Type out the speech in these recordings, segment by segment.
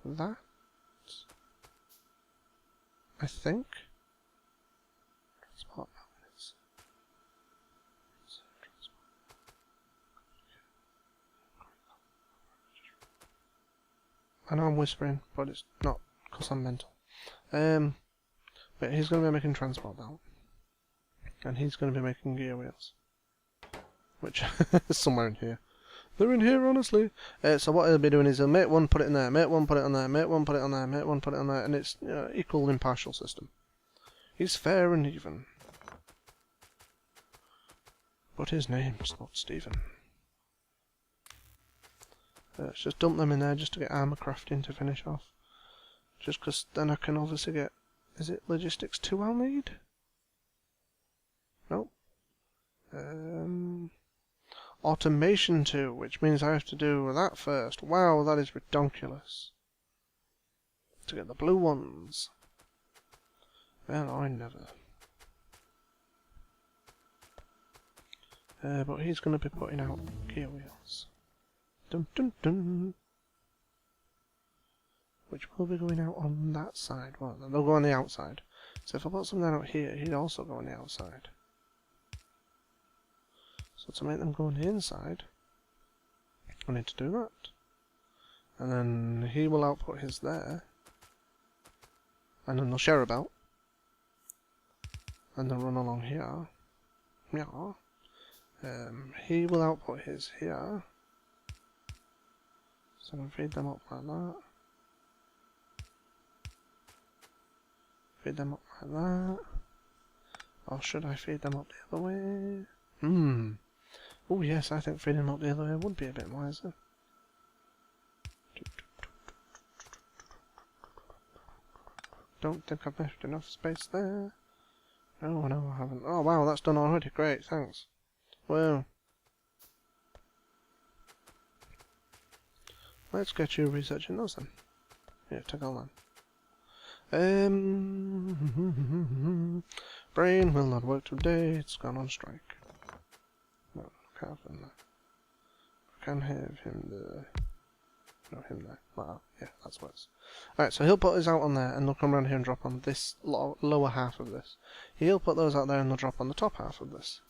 that. I think. Transport mounts. I know I'm whispering, but it's not because I'm mental. But he's going to be making transport belt. And he's going to be making gear wheels. Which is somewhere in here. They're in here, honestly. So what he'll be doing is he'll make one, put it in there, make one, put it on there, make one, put it on there, make one, put it on there, and it's equal impartial system. He's fair and even. But his name's not Stephen. Let's just dump them in there just to get armour crafting to finish off. Just because then I can obviously get... Is it logistics 2 I'll need? Nope. Automation 2, which means I have to do that first. Wow, that is redonkulous. To get the blue ones. Well, I never. But he's going to be putting out gear wheels. Dun dun dun. Which will be going out on that side. Well, they'll go on the outside. So if I put something out here, he'd also go on the outside. So to make them go on the inside, I need to do that. And then he will output his there. And then they'll share a belt. And they'll run along here. Yeah. He will output his here. So I'm going to feed them up like that. Feed them up like that. Or should I feed them up the other way? Oh yes, I think feeding them up the other way would be a bit wiser. Don't think I've left enough space there. Oh no, I haven't. Oh wow, that's done already. Great, thanks. Well, let's get you researching those then. Yeah, take all that. Brain will not work today, it's gone on strike. No, I can't have him there. I can have him there. No, him there. Well, yeah, that's worse. Alright, so he'll put his out on there and they'll come around here and drop on this lower half of this. He'll put those out there and they'll drop on the top half of this.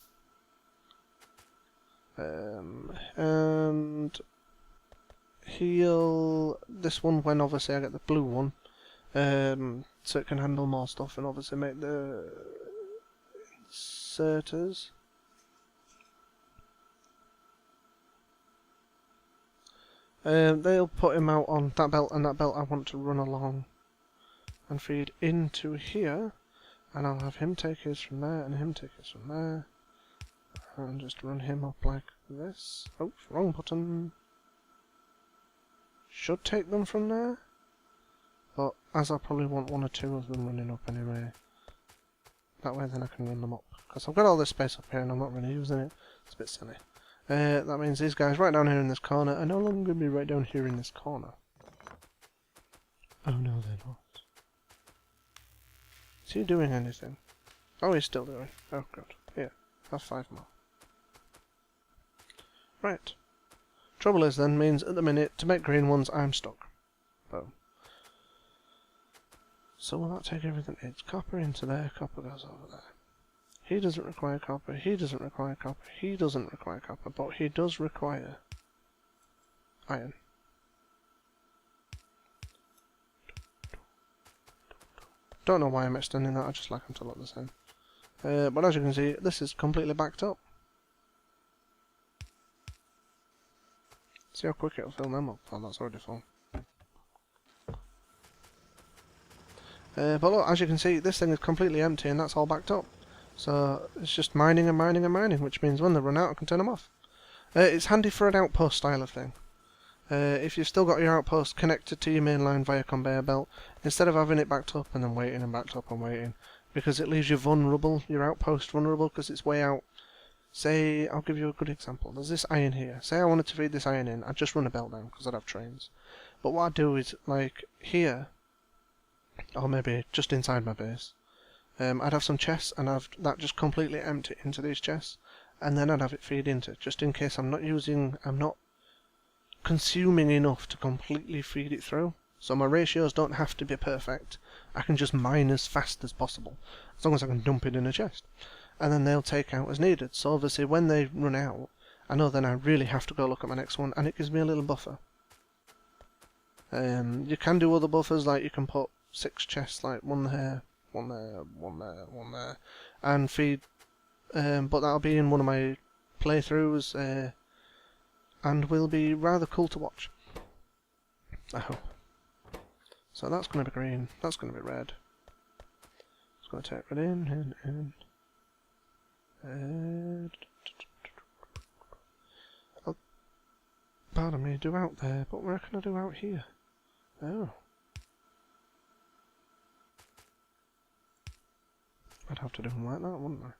And this one, when obviously I get the blue one, so it can handle more stuff and obviously make the inserters. They'll put him out on that belt, and that belt I want to run along and feed into here, and I'll have him take his from there and him take his from there, and just run him up like this. Oh, wrong button. Should take them from there, but as I probably want 1 or 2 of them running up anyway, that way then I can run them up, because I've got all this space up here and I'm not really using it. It's a bit silly. That means these guys right down here in this corner are no longer going to be right down here in this corner. Oh no, they're not. Is he doing anything? Oh, he's still doing. Oh good. Here, have 5 more. Right. Trouble is then, means at the minute, to make green ones, I'm stuck. Boom. So will that take everything? It's copper into there, copper goes over there. He doesn't require copper, he doesn't require copper, he doesn't require copper, but he does require iron. Don't know why I'm extending that, I just like them to look the same. But as you can see, this is completely backed up. See how quick it'll fill them up. Oh, that's already full. But look, as you can see, this thing is completely empty and that's all backed up. So it's just mining and mining and mining, which means when they run out I can turn them off. It's handy for an outpost style of thing. If you've still got your outpost connected to your main line via conveyor belt, instead of having it backed up and then waiting and backed up and waiting, because it leaves you vulnerable, your outpost vulnerable, because it's way out. Say, I'll give you a good example. There's this iron here. Say I wanted to feed this iron in, I'd just run a belt down, because I'd have trains. But what I'd do is, like, here, or maybe just inside my base, I'd have some chests and have that just completely empty into these chests, and then I'd have it feed into, just in case I'm not consuming enough to completely feed it through. So my ratios don't have to be perfect. I can just mine as fast as possible, as long as I can dump it in a chest. And then they'll take out as needed. So obviously when they run out, I know then I really have to go look at my next one, and it gives me a little buffer. You can do other buffers, like you can put 6 chests, like one there, one there, one there, one there, and feed, but that'll be in one of my playthroughs, and will be rather cool to watch, I hope. So that's going to be green, that's going to be red. It's going to take red in. I'll, pardon me, do out there, but where can I do out here? Oh. I'd have to do them like that, wouldn't I?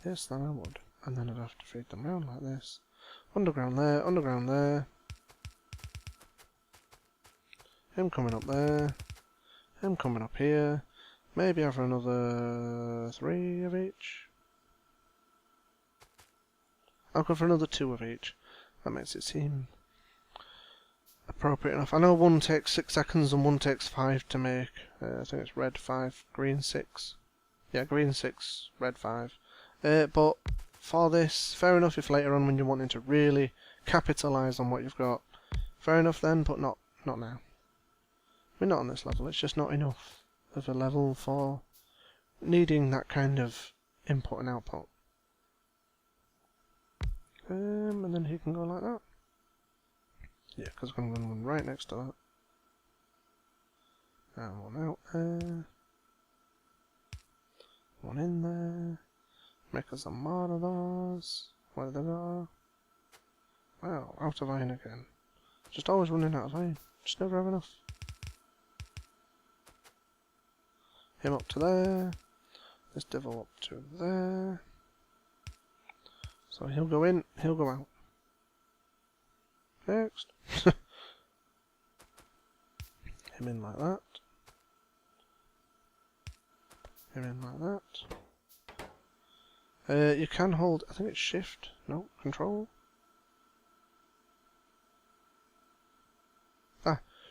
Yes, then I would. And then I'd have to feed them round like this. Underground there, underground there. Him coming up there. Him coming up here. Maybe have another 3 of each. I'll go for another 2 of each. That makes it seem appropriate enough. I know one takes 6 seconds and one takes 5 to make. I think it's red 5, green 6. Yeah, green 6, red 5. But for this, fair enough if later on when you're wanting to really capitalise on what you've got. Fair enough then, but not now. We're not on this level, it's just not enough of a level for needing that kind of input and output. And then he can go like that. Yeah, because I'm going to run one right next to that. And one out there. One in there. Make us some more of those. Where do they go? Wow, out of iron again. Just always running out of iron. Just never have enough. Him up to there. This devil up to there. So he'll go in, he'll go out. Next. Him in like that. Him in like that. You can hold, I think it's shift, no, control.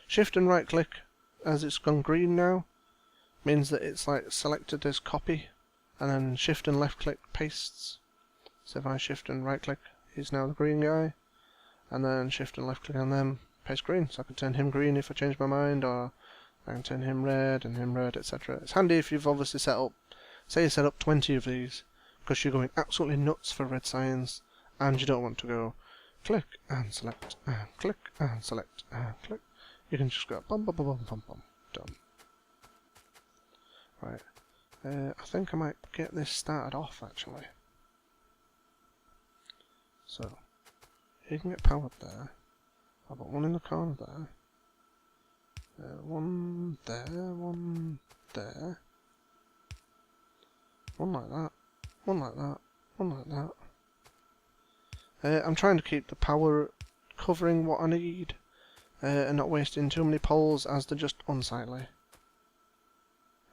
Shift and right click as it's gone green now means that it's like selected as copy, and then shift and left click pastes. So if I shift and right click, he's now the green guy, and then shift and left click on them, paste green. So I can turn him green if I change my mind, or I can turn him red, etc. It's handy if you've obviously set up, say you set up 20 of these, because you're going absolutely nuts for red science, and you don't want to go click and select, and click and select, and click. You can just go bum bum bum bum bum, done. Right, I think I might get this started off actually. So, you can get powered there. I've got one in the corner there. One there, one there. One like that, one like that, one like that. I'm trying to keep the power covering what I need, and not wasting too many poles as they're just unsightly.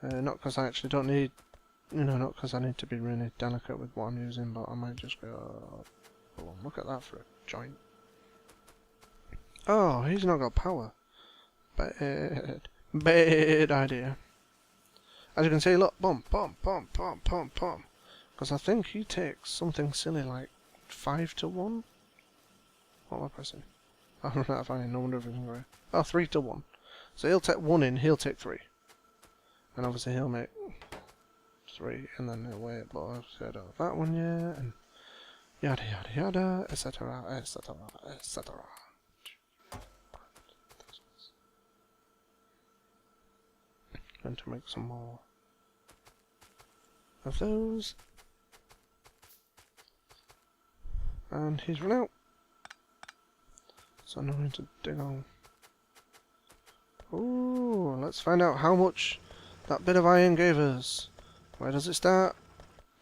Not because I actually don't need, not because I need to be really delicate with what I'm using, but I might just go, oh, look at that for a joint. Oh, he's not got power. Bad idea. As you can see, look, boom, boom, boom, boom, boom, boom. Because I think he takes something silly like 5 to 1. What am I pressing? I'll run out of iron, no wonder everything going. Oh, 3 to 1. So he'll take 1 in, he'll take 3. And obviously he'll make 3, and then he'll wait, but obviously I don't have that one yet, and yada yada yada, etc, etc, etc. Going to make some more of those. And he's run out. So now I need to dig on. Ooh, let's find out how much that bit of iron gave us. Where does it start?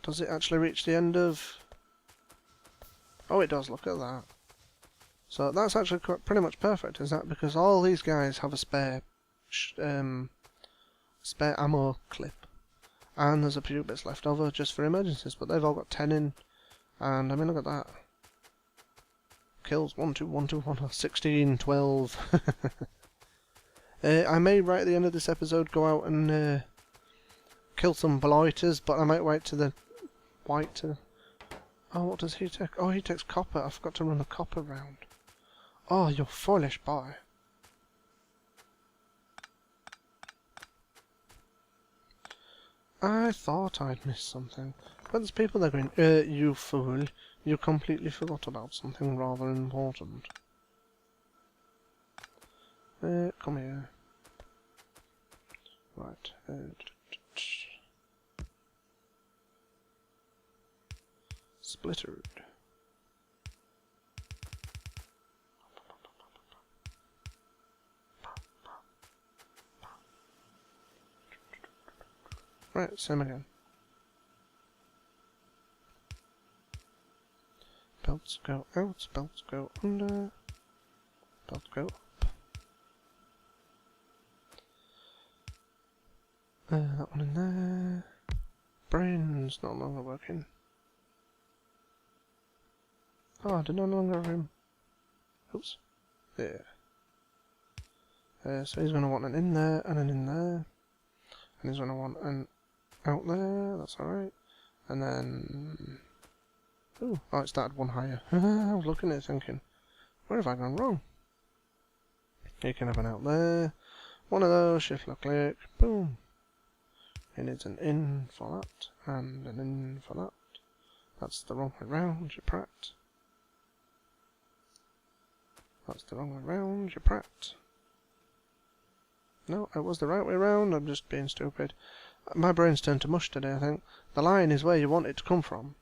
Does it actually reach the end of... Oh, it does, look at that. So that's actually pretty much perfect, is that? Because all these guys have a spare ammo clip. And there's a few bits left over just for emergencies, but they've all got 10 in. And I mean, look at that. kills. 1, 2, 1, 2, 1, 16, 12. I may, right at the end of this episode, go out and kill some blighters, but I might wait to the white to... Oh, what does he take? Oh, he takes copper. I forgot to run the copper round. Oh, you foolish boy. I thought I'd missed something. But there's people there going, you fool. You completely forgot about something rather important. Come here. Right. Splittered. Right, same again. Belts go out, belts go under, belts go up. That one in there. Brain's no longer working. Oh, I no longer have him. Oops. There. So he's going to want an in there and an in there. And he's going to want an out there, that's alright. And then... Ooh, oh, it started one higher. I was looking at it thinking, where have I gone wrong? You can have an out there. One of those, shift left click, boom. It needs an in for that, and an in for that. That's the wrong way round, you prat. That's the wrong way round, you prat. No, it was the right way round, I'm just being stupid. My brain's turned to mush today, I think. The line is where you want it to come from.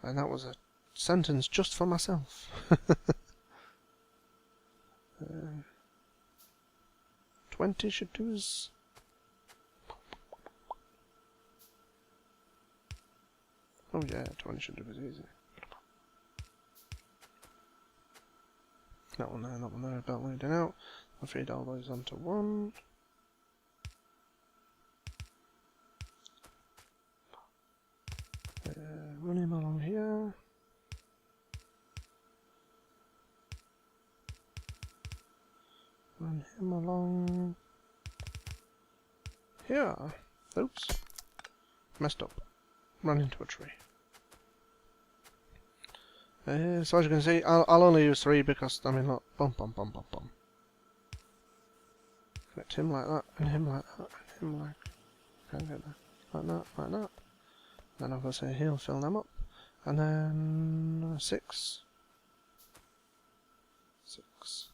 And that was a sentence just for myself. 20 should do us. Oh yeah, 20 should do us easy. That one there, belt leading out. I'll feed all those onto one. Run him along here. Run him along here. Oops. Messed up. Run into a tree. So as you can see, I'll only use 3 because, I mean, look. Bum, bum, bum, bum, bum. Connect him like that, and him like that, and him like... Can't get that. Like that, like that. Then obviously he'll fill them up. And then 6. 6.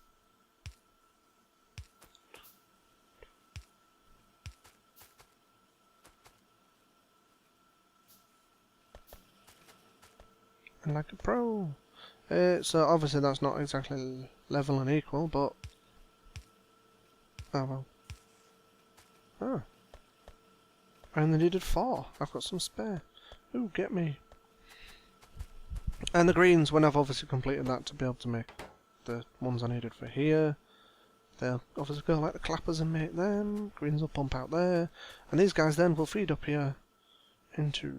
And like a pro. So obviously that's not exactly level and equal, but... Oh well. Ah. I only needed 4. I've got some spare. Ooh, get me. And the greens, when I've obviously completed that to be able to make the ones I needed for here, they'll obviously go like the clappers and make them. Greens will pump out there. And these guys then will feed up here into...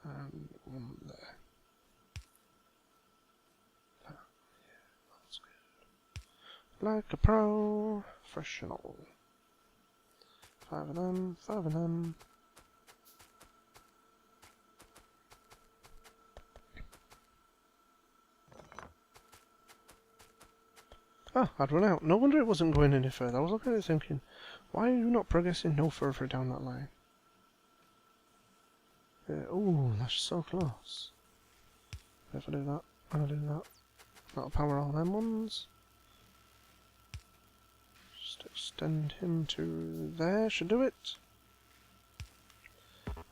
And one there. Oh, yeah, that's good. Like a professional. 5 of them, 5 of them. Ah, I'd run out. No wonder it wasn't going any further. I was looking at it thinking, why are you not progressing no further down that line? Ooh, that's so close. If I do that, I'll do that. That'll power all them ones. Just extend him to there, should do it.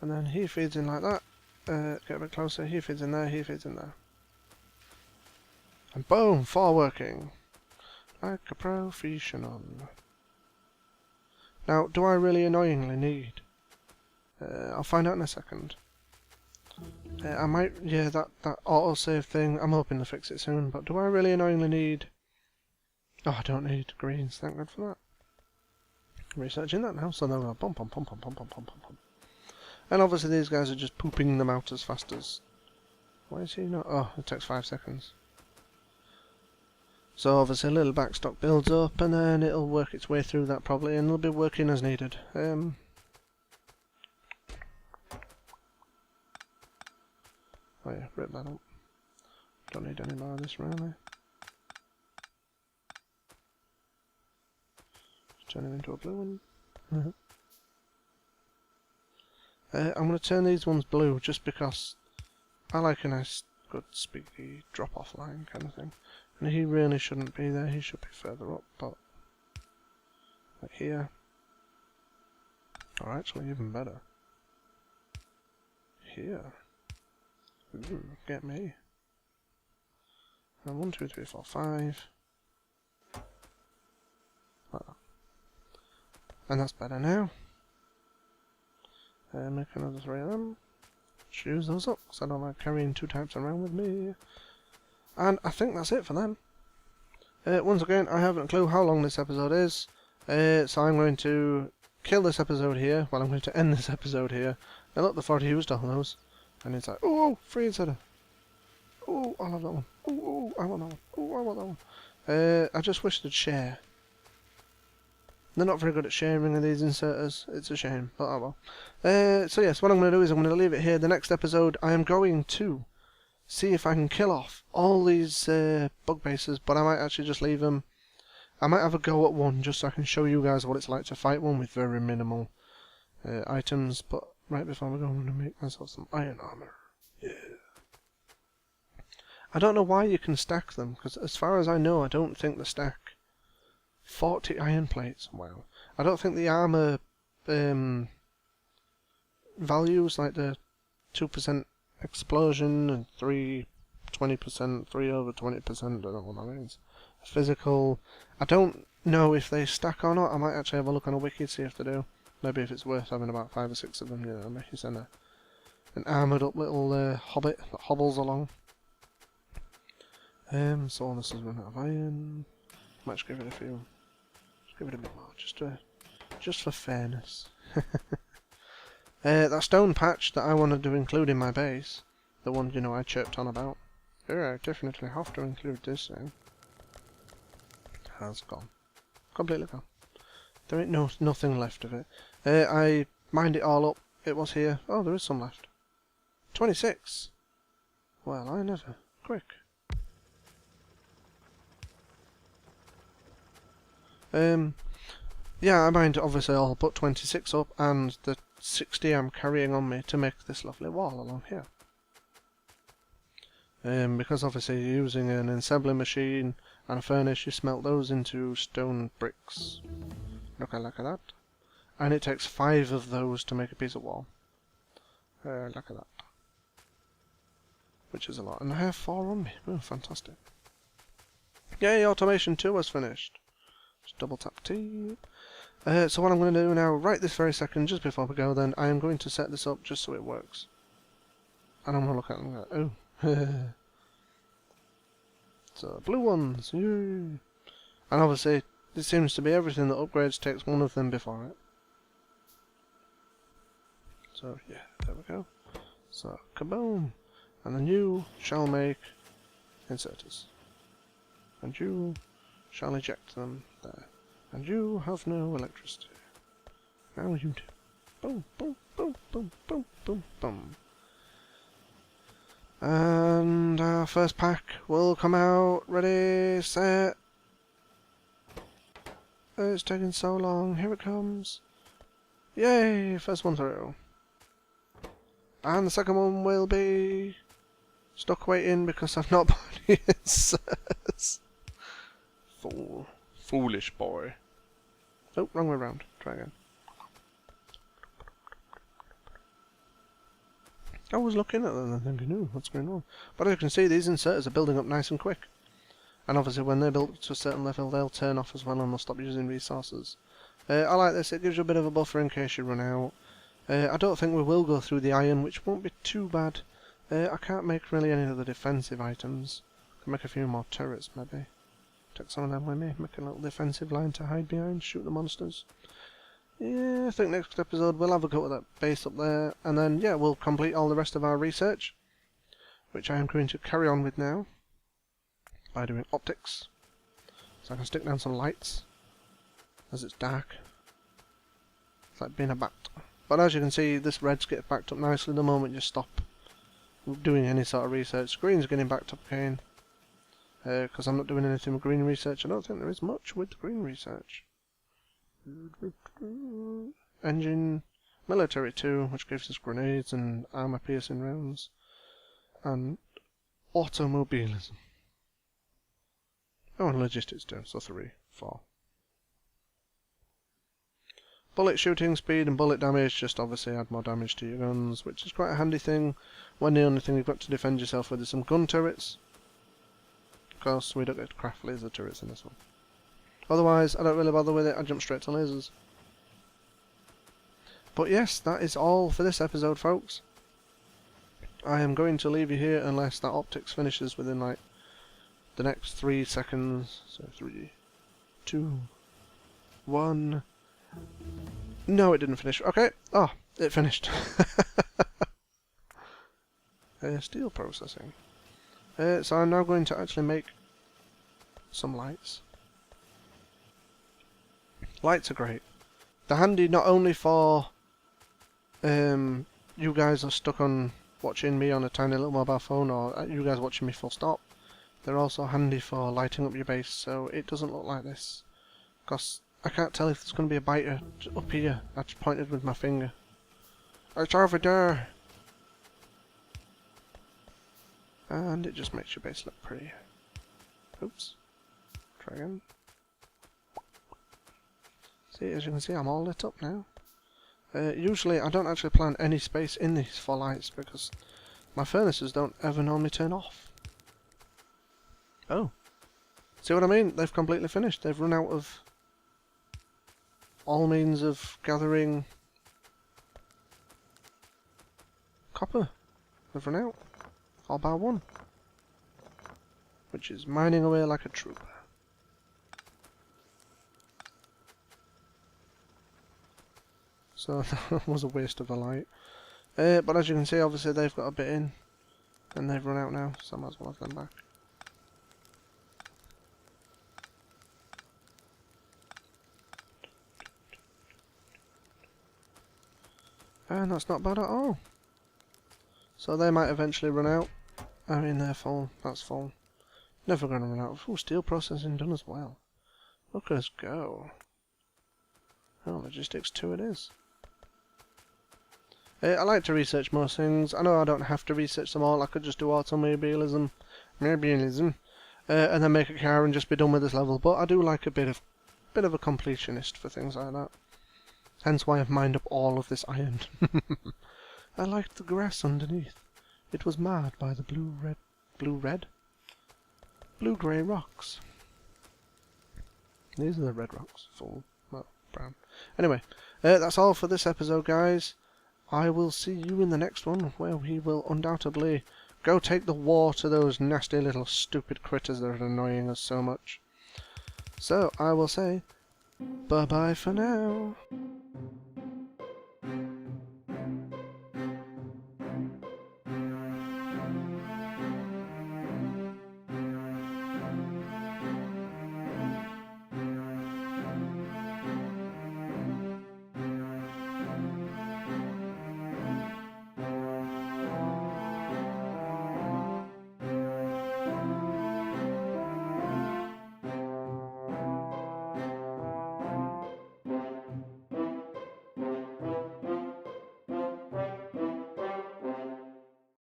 And then he feeds in like that. Get a bit closer, he feeds in there, he feeds in there. And boom, 4 working. Like a professional. Now, do I really annoyingly need? I'll find out in a second. I might, yeah, that autosave thing, I'm hoping to fix it soon, but do I really annoyingly need... Oh, I don't need greens, thank God for that. Researching that now, so now we'll bum bum bum bum bum bum bum bum. And obviously these guys are just pooping them out as fast as... Why is he not? Oh, it takes 5 seconds. So obviously a little backstock builds up and then it'll work its way through that probably, and it'll be working as needed. Oh yeah, rip that up. Don't need any more of this really. Turn it into a blue one. I'm going to turn these ones blue just because I like a nice, good, speedy drop-off line kind of thing. And he really shouldn't be there, he should be further up, but... like here. Or actually even better. Here. Ooh, get me. And 1, 2, 3, 4, 5. Like that. And that's better now. Make another 3 of them. Choose those up, because I don't like carrying 2 types around with me. And I think that's it for them. Once again, I haven't a clue how long this episode is. So I'm going to kill this episode here. Well, I'm going to end this episode here. Now look, they've already used all those. And it's like, oh, free insider. Oh, I love that one. Oh, I want that one. Oh, I want that one. I just wish they'd share. They're not very good at sharing of these inserters. It's a shame, but oh well. So yes, what I'm going to do is I'm going to leave it here. The next episode, I am going to see if I can kill off all these bug bases, but I might actually just leave them. I might have a go at one just so I can show you guys what it's like to fight one with very minimal items. But right before we go, I'm going to make myself some iron armor. Yeah. I don't know why you can stack them, because as far as I know, I don't think they stack 40 iron plates. Wow. I don't think the armor values, like the 2% explosion and 20%, 3 over 20%, I don't know what that means. Physical, I don't know if they stack or not. I might actually have a look on a wiki to see if they do. Maybe if it's worth having about 5 or 6 of them, you know, make you send an armoured up little hobbit that hobbles along. So this is run out of iron. Might just give it a few. Just give it a bit more, just for fairness. That stone patch that I wanted to include in my base, the one, you know, I chirped on about. Yeah, I definitely have to include this thing. Has gone. Completely gone. There ain't nothing left of it. I mined it all up. It was here. Oh, there is some left. 26! Well, I never. Quick. Yeah, I mined obviously all but 26 up, and the 60 I'm carrying on me to make this lovely wall along here. Because obviously you're using an assembly machine and a furnace, you smelt those into stone bricks. Look at that. And it takes 5 of those to make a piece of wall. Look at that. Which is a lot. And I have 4 on me. Oh, fantastic. Yay, automation 2 was finished. Just double tap T. So what I'm going to do now, right this very second, just before we go then, I am going to set this up just so it works. And I'm going to look at it and go, oh. So, blue ones, yay! And obviously, this seems to be everything that upgrades takes 1 of them before it. So, yeah, there we go. So, kaboom! And then you shall make inserters. And you shall eject them there. And you have no electricity. Now you do. Boom, boom, boom, boom, boom, boom, boom. And our first pack will come out. Ready, set. It's taking so long. Here it comes. Yay! First one through. And the second one will be stuck waiting because I've not bought any inserts. Fool. Foolish boy. Oh, wrong way round. Try again. I was looking at them and thinking, ooh, what's going on? But as you can see, these inserters are building up nice and quick. And obviously when they're built to a certain level, they'll turn off as well and they'll stop using resources. I like this, it gives you a bit of a buffer in case you run out. I don't think we will go through the iron, which won't be too bad. I can't make really any of the defensive items. I can make a few more turrets, maybe. Take some of them with me, make a little defensive line to hide behind, shoot the monsters. Yeah, I think next episode we'll have a go at that base up there, and then, yeah, we'll complete all the rest of our research, which I am going to carry on with now, by doing optics. So I can stick down some lights, as it's dark. It's like being a bat. But as you can see, this red's getting backed up nicely the moment you stop doing any sort of research. Green's getting backed up again, because I'm not doing anything with green research. I don't think there is much with green research. Engine, military 2, which gives us grenades and armor piercing rounds, and automobilism. Oh, and logistics 2, so 3, 4. Bullet shooting speed and bullet damage just obviously add more damage to your guns, which is quite a handy thing when the only thing you've got to defend yourself with is some gun turrets. Of course, we don't get to craft laser turrets in this one. Otherwise, I don't really bother with it, I jump straight to lasers. But yes, that is all for this episode, folks. I am going to leave you here unless that optics finishes within like the next 3 seconds. So 3, 2, 1. No, it didn't finish. Okay. Oh, it finished. Steel processing. So I'm now going to actually make some lights. Lights are great. They're handy not only for you guys are stuck on watching me on a tiny little mobile phone, or you guys watching me full stop. They're also handy for lighting up your base so it doesn't look like this. Because I can't tell if there's going to be a biter up here. I just pointed with my finger. It's over there! And it just makes your base look pretty. Oops. Try again. See, as you can see, I'm all lit up now. Usually I don't actually plan any space in these for lights because my furnaces don't ever normally turn off. Oh. See what I mean? They've completely finished. They've run out of all means of gathering copper. They've run out. All bar one. Which is mining away like a trooper. So that was a waste of a light. But as you can see, obviously they've got a bit in. And they've run out now, so I might as well have them back. And that's not bad at all. So they might eventually run out. I mean, they're full. That's full. Never going to run out. Oh, steel processing done as well. Look at us go. Oh, logistics 2 it is. I like to research most things. I know I don't have to research them all. I could just do automobilism, and then make a car and just be done with this level. But I do like a bit of a completionist for things like that. Hence why I've mined up all of this iron. I liked the grass underneath. It was marred by the blue-grey rocks. These are the red rocks, full, well, brown. Anyway, that's all for this episode, guys. I will see you in the next one, where we will undoubtedly go take the war to those nasty little stupid critters that are annoying us so much. So, I will say, bye-bye for now.